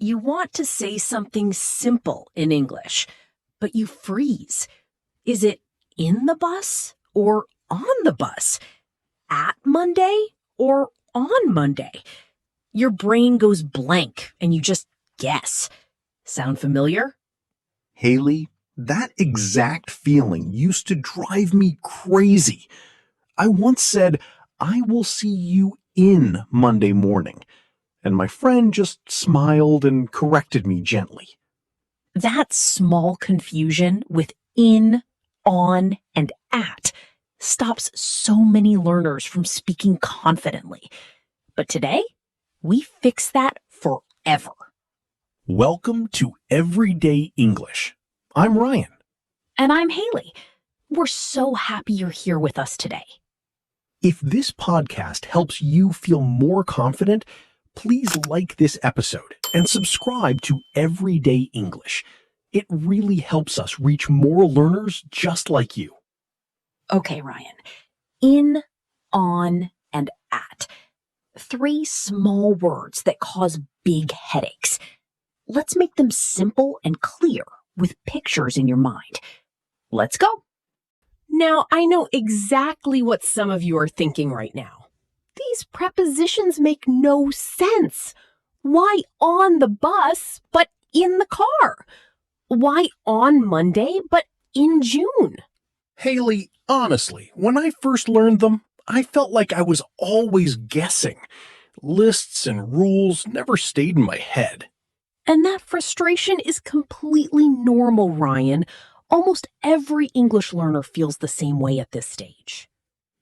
You want to say something simple in English, but you freeze. Is it in the bus or on the bus? At Monday or on Monday? Your brain goes blank and you just guess. Sound familiar? Hailey, that exact feeling used to drive me crazy. I once said, "I will see you in Monday morning," and my friend just smiled and corrected me gently. That small confusion with in, on, and at stops so many learners from speaking confidently. But today, we fix that forever. Welcome to Everyday English. I'm Ryan. And I'm Hailey. We're so happy you're here with us today. If this podcast helps you feel more confident, please like this episode and subscribe to Everyday English. It really helps us reach more learners just like you. Okay, Ryan. In, on, and at. 3 small words that cause big headaches. Let's make them simple and clear with pictures in your mind. Let's go. Now, I know exactly what some of you are thinking right now. These prepositions make no sense. Why on the bus, but in the car? Why on Monday, but in June? Hailey, honestly, when I first learned them, I felt like I was always guessing. Lists and rules never stayed in my head. And that frustration is completely normal, Ryan. Almost every English learner feels the same way at this stage.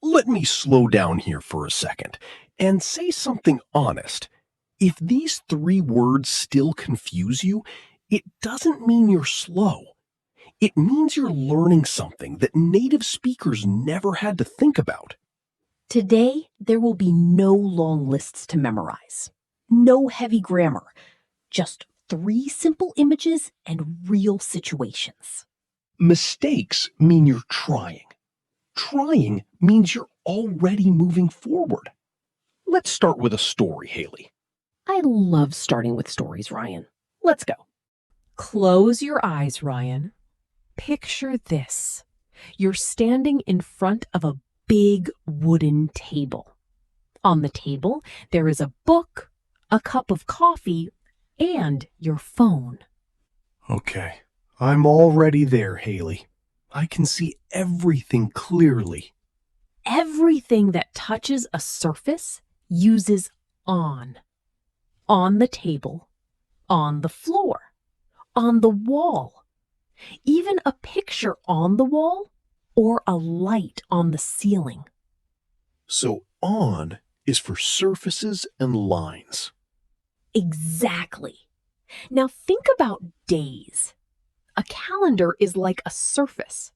Let me slow down here for a second and say something honest. If these 3 words still confuse you, it doesn't mean you're slow. It means you're learning something that native speakers never had to think about. Today, there will be no long lists to memorize, no heavy grammar, just 3 simple images and real situations. Mistakes mean you're trying. Trying means you're already moving forward. Let's start with a story, Hailey. I love starting with stories, Ryan. Let's go. Close your eyes, Ryan. Picture this. You're standing in front of a big wooden table. On the table, there is a book, a cup of coffee, and your phone. Okay, I'm already there, Hailey. I can see everything clearly. Everything that touches a surface uses on. On the table, on the floor, on the wall. Even a picture on the wall or a light on the ceiling. So on is for surfaces and lines. Exactly. Now think about days. A calendar is like a surface.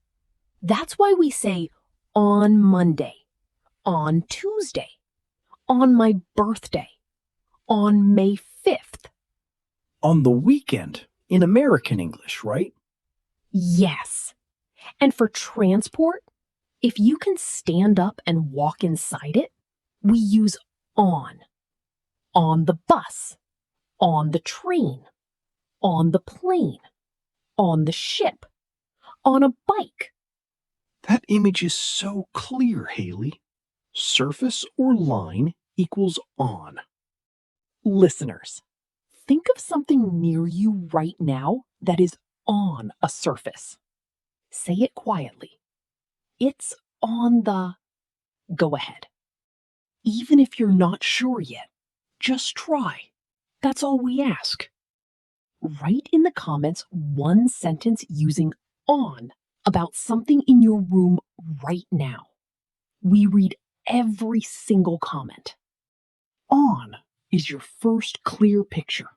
That's why we say on Monday, on Tuesday, on my birthday, on May 5th. On the weekend, in American English, right? Yes. And for transport, if you can stand up and walk inside it, we use on. On the bus, on the train, on the plane, on the ship, on a bike. That image is so clear, Hailey. Surface or line equals on. Listeners, think of something near you right now that is on a surface. Say it quietly. It's on the... Go ahead. Even if you're not sure yet, just try. That's all we ask. Write in the comments one sentence using on about something in your room right now. We read every single comment. On is your first clear picture.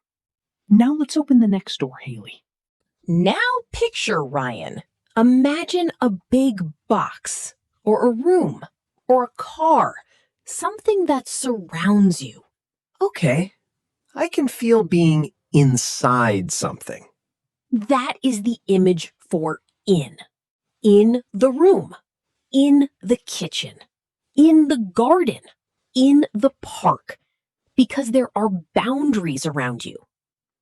Now let's open the next door, Hailey. Now picture, Ryan. Imagine a big box, or a room, or a car, something that surrounds you. Okay, I can feel being inside something. That is the image for in. In the room, in the kitchen, in the garden, in the park, because there are boundaries around you.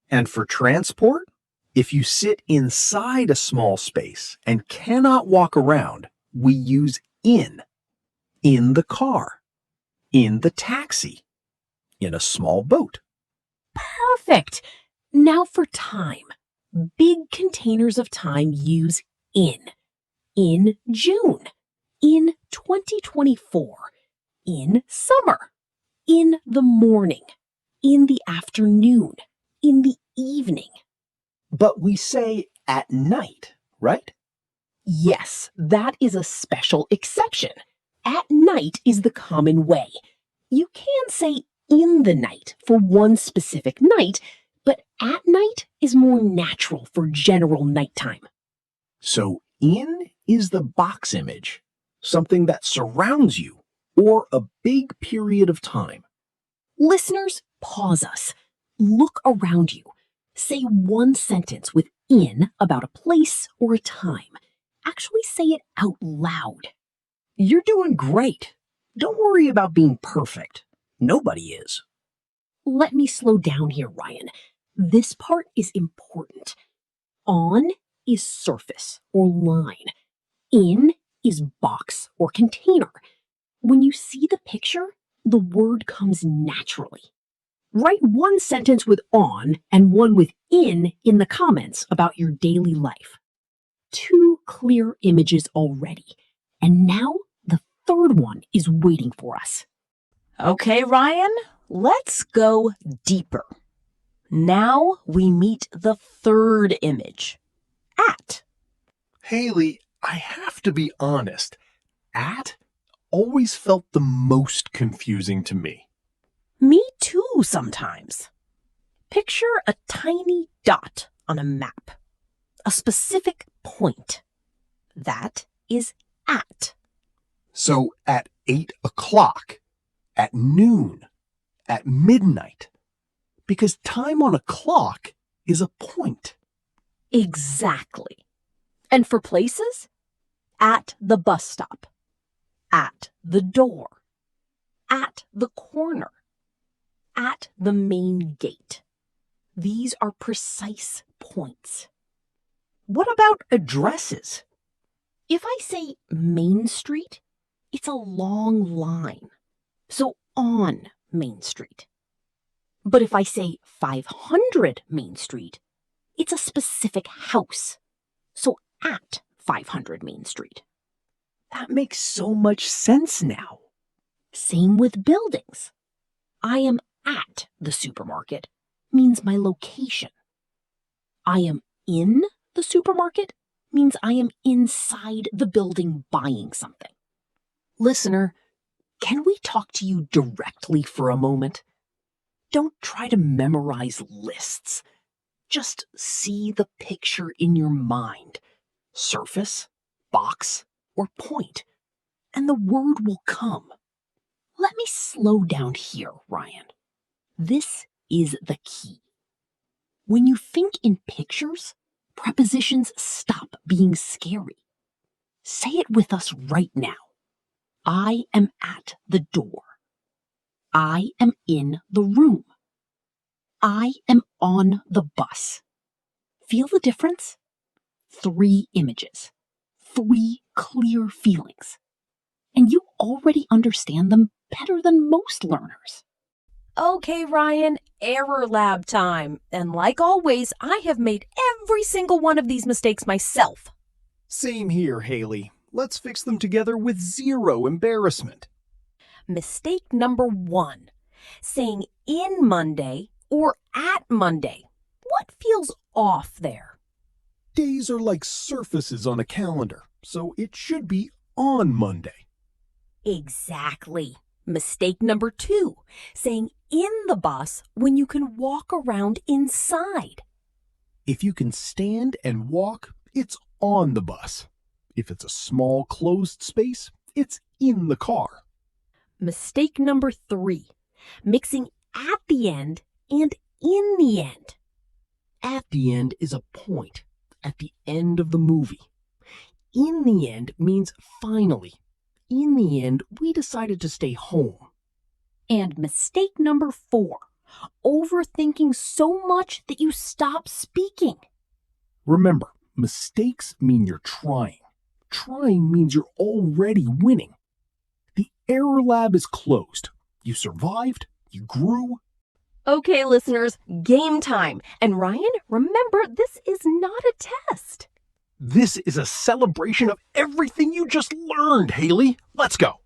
And for transport, if you sit inside a small space and cannot walk around, we use in. In the car, in the taxi, in a small boat. Perfect. Now for time. Big containers of time use in. In June. In 2024. In summer. In the morning. In the afternoon. In the evening. But we say at night, right? Yes, that is a special exception. At night is the common way. You can say in the night for one specific night, but at night is more natural for general nighttime. So in is the box image, something that surrounds you, or a big period of time. Listeners, pause us. Look around you. Say one sentence with in about a place or a time. Actually say it out loud. You're doing great. Don't worry about being perfect. Nobody is. Let me slow down here, Ryan. This part is important. On is surface or line. In is box or container. When you see the picture, the word comes naturally. Write one sentence with on and one with in the comments about your daily life. 2 clear images already. And now the third one is waiting for us. Okay, Ryan, let's go deeper. Now we meet the third image. At. Hailey, I have to be honest. At always felt the most confusing to me. Me too sometimes. Picture a tiny dot on a map. A specific point. That is at. So at 8 o'clock, at noon, at midnight, because time on a clock is a point. Exactly. And for places? At the bus stop. At the door. At the corner. At the main gate. These are precise points. What about addresses? If I say Main Street, it's a long line. So on Main Street. But if I say 500 Main Street, it's a specific house. So at 500 Main Street. That makes so much sense now. Same with buildings. I am at the supermarket means my location. I am in the supermarket means I am inside the building buying something. Listener, can we talk to you directly for a moment? Don't try to memorize lists. Just see the picture in your mind. Surface, box, or point. And the word will come. Let me slow down here, Ryan. This is the key. When you think in pictures, prepositions stop being scary. Say it with us right now. I am at the door. I am in the room. I am on the bus. Feel the difference? 3 images, 3 clear feelings. And you already understand them better than most learners. Okay, Ryan, error lab time. And like always, I have made every single one of these mistakes myself. Same here, Hailey. Let's fix them together with 0 embarrassment. Mistake number 1, saying in Monday or at Monday. What feels off there? Days are like surfaces on a calendar, so it should be on Monday. Exactly. Mistake number 2, saying in the bus when you can walk around inside. If you can stand and walk, it's on the bus. If it's a small closed space, it's in the car. Mistake number 3, mixing at the end and in the end. At the end is a point, at the end of the movie. In the end means finally. In the end, we decided to stay home. And mistake number 4, Overthinking so much that you stop speaking. Remember, mistakes mean you're trying. Trying means you're already winning. The error lab is closed. You survived, you grew. Okay, listeners, game time. And Ryan, remember, this is not a test. This is a celebration of everything you just learned, Hailey. Let's go.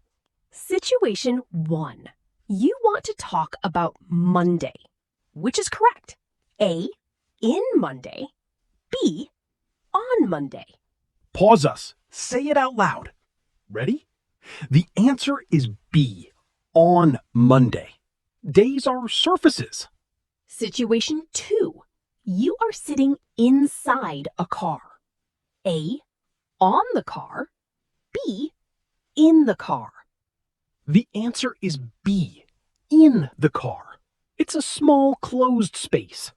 Situation 1. You want to talk about Monday. Which is correct? A, in Monday. B, on Monday. Pause us. Say it out loud. Ready? The answer is B, on Monday. Days are surfaces. Situation 2. You are sitting inside a car. A, on the car. B, in the car. The answer is B, in the car. It's a small closed space.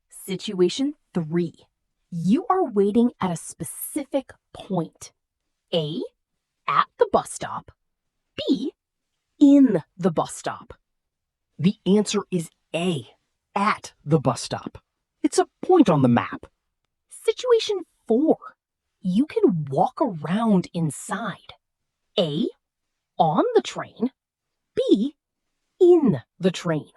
Situation 3. You are waiting at a specific point. A, at the bus stop. B, in the bus stop. The answer is A, at the bus stop. It's a point on the map. Situation 4. You can walk around inside. A, on the train. B, in the train.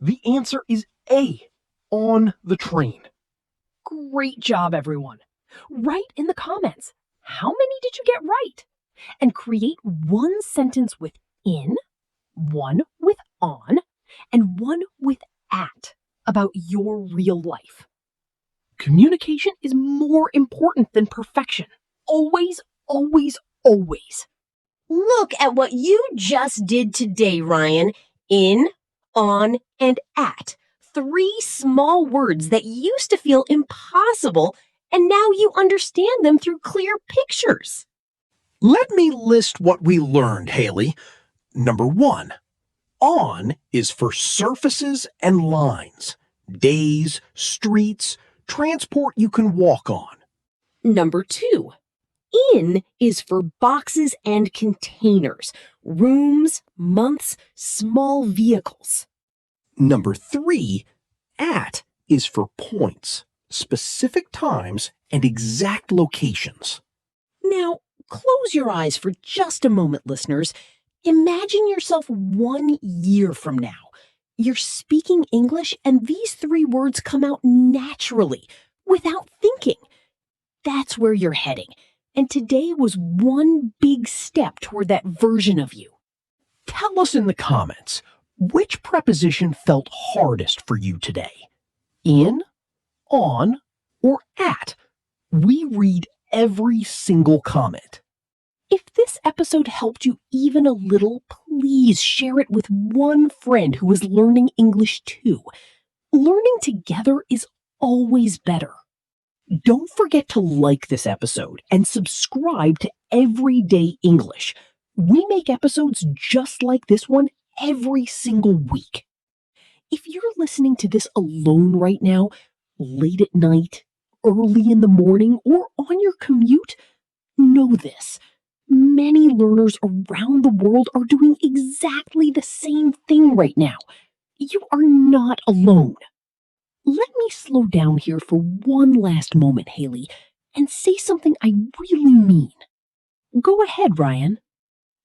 The answer is A, on the train. Great job, everyone. Write in the comments, how many did you get right? And create one sentence with in, one with on, and one with at about your real life. Communication is more important than perfection. Always, always, always. Look at what you just did today, Ryan. In, on, and at. 3 small words that used to feel impossible, and now you understand them through clear pictures. Let me list what we learned, Hailey. Number 1, on is for surfaces and lines, days, streets, transport you can walk on. Number 2, in is for boxes and containers, rooms, months, small vehicles. Number 3, at is for points, specific times, and exact locations. Now, close your eyes for just a moment, listeners. Imagine yourself 1 year from now. You're speaking English, and these 3 words come out naturally, without thinking. That's where you're heading. And today was one big step toward that version of you. Tell us in the comments, which preposition felt hardest for you today? In, on, or at? We read every single comment. If this episode helped you even a little, please share it with one friend who is learning English too. Learning together is always better. Don't forget to like this episode and subscribe to Everyday English. We make episodes just like this one every single week. If you're listening to this alone right now, late at night, early in the morning, or on your commute, know this. Many learners around the world are doing exactly the same thing right now. You are not alone. Let me slow down here for one last moment, Hailey, and say something I really mean. Go ahead, Ryan.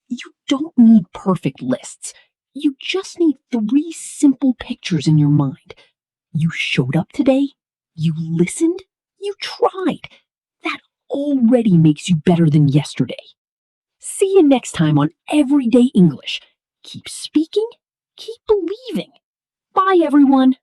You don't need perfect lists. You just need 3 simple pictures in your mind. You showed up today, you listened, you tried. That already makes you better than yesterday. See you next time on Everyday English. Keep speaking, keep believing. Bye, everyone.